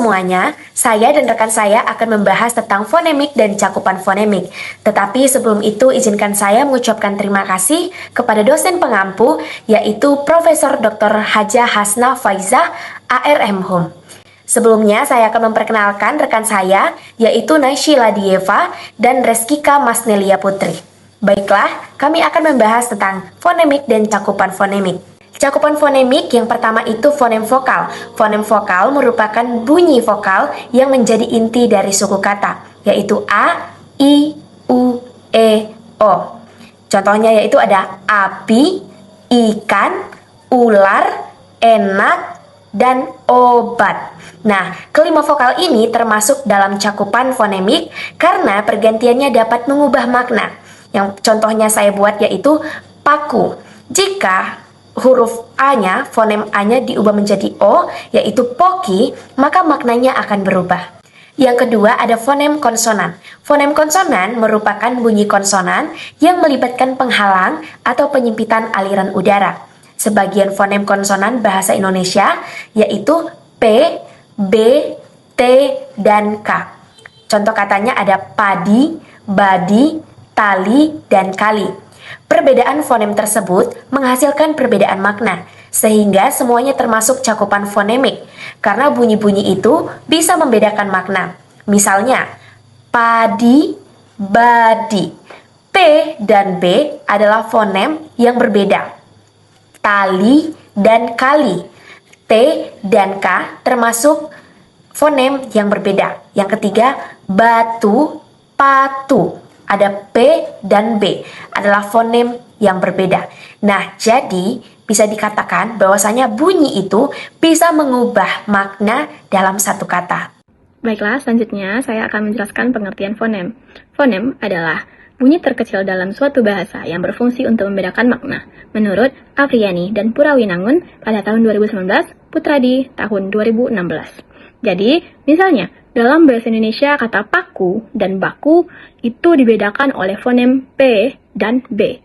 semuanya, saya dan rekan saya akan membahas tentang fonemik dan cakupan fonemik. Tetapi sebelum itu izinkan saya mengucapkan terima kasih kepada dosen pengampu yaitu Profesor Dr. Hajah Hasna Faizah ARM Hum. Sebelumnya saya akan memperkenalkan rekan saya yaitu Naishila Dieva dan Reskika Masnelia Putri. Baiklah, kami akan membahas tentang fonemik dan cakupan fonemik. Cakupan fonemik yang pertama itu fonem vokal. Fonem vokal merupakan bunyi vokal yang menjadi inti dari suku kata, yaitu A, I, U, E, O. Contohnya yaitu ada api, ikan, ular, enak, dan obat. Nah, kelima vokal ini termasuk dalam cakupan fonemik karena pergantiannya dapat mengubah makna. Yang contohnya saya buat yaitu paku. Jika huruf A-nya, fonem A-nya diubah menjadi O, yaitu poki, maka maknanya akan berubah. Yang kedua ada fonem konsonan. Fonem konsonan merupakan bunyi konsonan yang melibatkan penghalang atau penyempitan aliran udara. Sebagian fonem konsonan bahasa Indonesia yaitu P, B, T, dan K. Contoh katanya ada padi, badi, tali, dan kali. Perbedaan fonem tersebut menghasilkan perbedaan makna, sehingga semuanya termasuk cakupan fonemik, karena bunyi-bunyi itu bisa membedakan makna. Misalnya, padi, badi. P dan B adalah fonem yang berbeda. Tali dan kali. T dan K termasuk fonem yang berbeda. Yang ketiga, batu, patu. Ada P dan B adalah fonem yang berbeda. Nah, jadi bisa dikatakan bahwasanya bunyi itu bisa mengubah makna dalam satu kata. Baiklah, selanjutnya saya akan menjelaskan pengertian fonem. Fonem adalah bunyi terkecil dalam suatu bahasa yang berfungsi untuk membedakan makna. Menurut Afriyani dan Purawinangun pada tahun 2019, Putradi tahun 2016. Jadi, misalnya, dalam bahasa Indonesia kata paku dan baku itu dibedakan oleh fonem P dan B.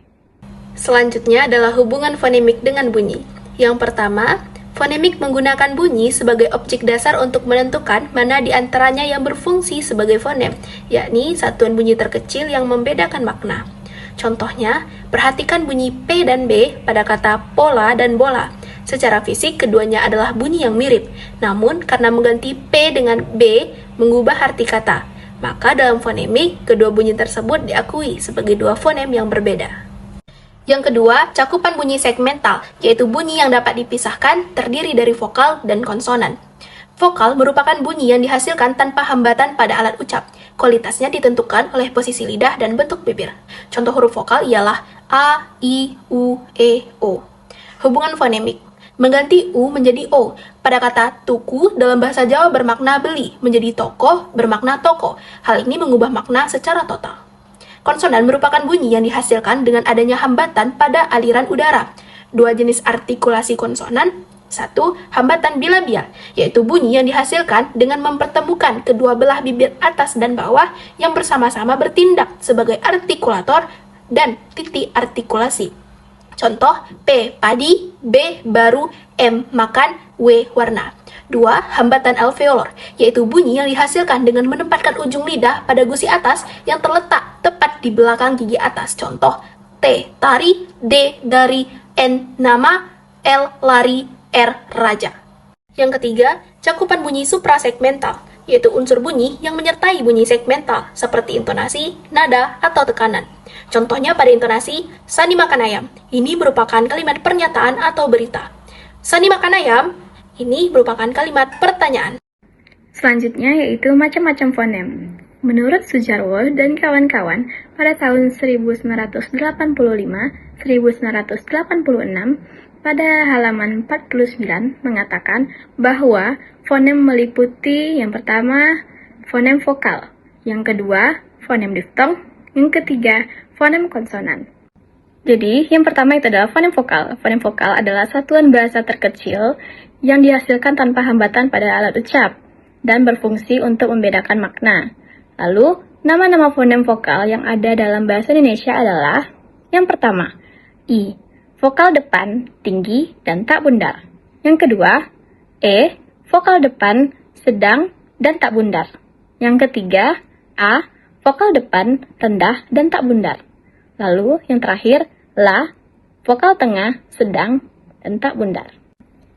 Selanjutnya adalah hubungan fonemik dengan bunyi. Yang pertama, fonemik menggunakan bunyi sebagai objek dasar untuk menentukan mana di antaranya yang berfungsi sebagai fonem, yakni satuan bunyi terkecil yang membedakan makna. Contohnya, perhatikan bunyi P dan B pada kata pola dan bola. Secara fisik, keduanya adalah bunyi yang mirip. Namun, karena mengganti P dengan B, mengubah arti kata. Maka dalam fonemik, kedua bunyi tersebut diakui sebagai dua fonem yang berbeda. Yang kedua, cakupan bunyi segmental, yaitu bunyi yang dapat dipisahkan, terdiri dari vokal dan konsonan. Vokal merupakan bunyi yang dihasilkan tanpa hambatan pada alat ucap. Kualitasnya ditentukan oleh posisi lidah dan bentuk bibir. Contoh huruf vokal ialah A, I, U, E, O. Hubungan fonemik. Mengganti U menjadi O. Pada kata tuku dalam bahasa Jawa bermakna beli, menjadi toko bermakna toko. Hal ini mengubah makna secara total. Konsonan merupakan bunyi yang dihasilkan dengan adanya hambatan pada aliran udara. Dua jenis artikulasi konsonan. Satu, hambatan bilabial, yaitu bunyi yang dihasilkan dengan mempertemukan kedua belah bibir atas dan bawah yang bersama-sama bertindak sebagai artikulator dan titik artikulasi. Contoh, P, padi, B, baru, M, makan, W, warna. Dua, hambatan alveolor, yaitu bunyi yang dihasilkan dengan menempatkan ujung lidah pada gusi atas yang terletak tepat di belakang gigi atas. Contoh, T, tari, D, dari, N, nama, L, lari, R, raja. Yang ketiga, cakupan bunyi suprasegmental, yaitu unsur bunyi yang menyertai bunyi segmental, seperti intonasi, nada, atau tekanan. Contohnya pada intonasi, Sani makan ayam. Ini merupakan kalimat pernyataan atau berita. Sani makan ayam, ini merupakan kalimat pertanyaan. Selanjutnya yaitu macam-macam fonem. Menurut Sujarwo dan kawan-kawan, pada tahun 1985-1986, pada halaman 49 mengatakan bahwa fonem meliputi yang pertama, fonem vokal, yang kedua, fonem diftong, yang ketiga, fonem konsonan. Jadi, yang pertama itu adalah fonem vokal. Fonem vokal adalah satuan bahasa terkecil yang dihasilkan tanpa hambatan pada alat ucap dan berfungsi untuk membedakan makna. Lalu, nama-nama fonem vokal yang ada dalam bahasa Indonesia adalah yang pertama, I, vokal depan tinggi dan tak bundar. Yang kedua, E, vokal depan sedang, dan tak bundar. Yang ketiga, A, vokal depan, rendah, dan tak bundar. Lalu yang terakhir, La, vokal tengah, sedang, dan tak bundar.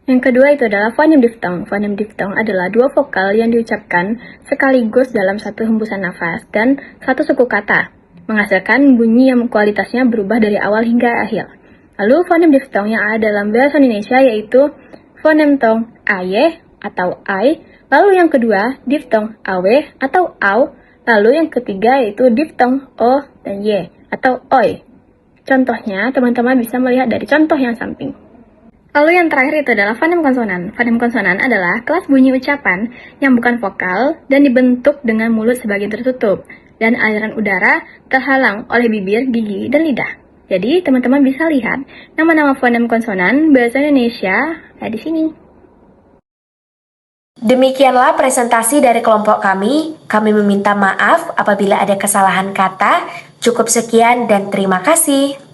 Yang kedua itu adalah fonem diftong. Fonem diftong adalah dua vokal yang diucapkan sekaligus dalam satu hembusan nafas dan satu suku kata, menghasilkan bunyi yang kualitasnya berubah dari awal hingga akhir. Lalu fonem diftong yang ada dalam bahasa Indonesia yaitu fonem tong aye atau ai, lalu yang kedua diftong awe atau au, lalu yang ketiga yaitu diftong o dan ye atau oi. Contohnya, teman-teman bisa melihat dari contoh yang samping. Lalu yang terakhir itu adalah fonem konsonan. Fonem konsonan adalah kelas bunyi ucapan yang bukan vokal dan dibentuk dengan mulut sebagian tertutup dan aliran udara terhalang oleh bibir, gigi, dan lidah. Jadi, teman-teman bisa lihat nama-nama fonem konsonan bahasa Indonesia ada di sini. Demikianlah presentasi dari kelompok kami. Kami meminta maaf apabila ada kesalahan kata. Cukup sekian dan terima kasih.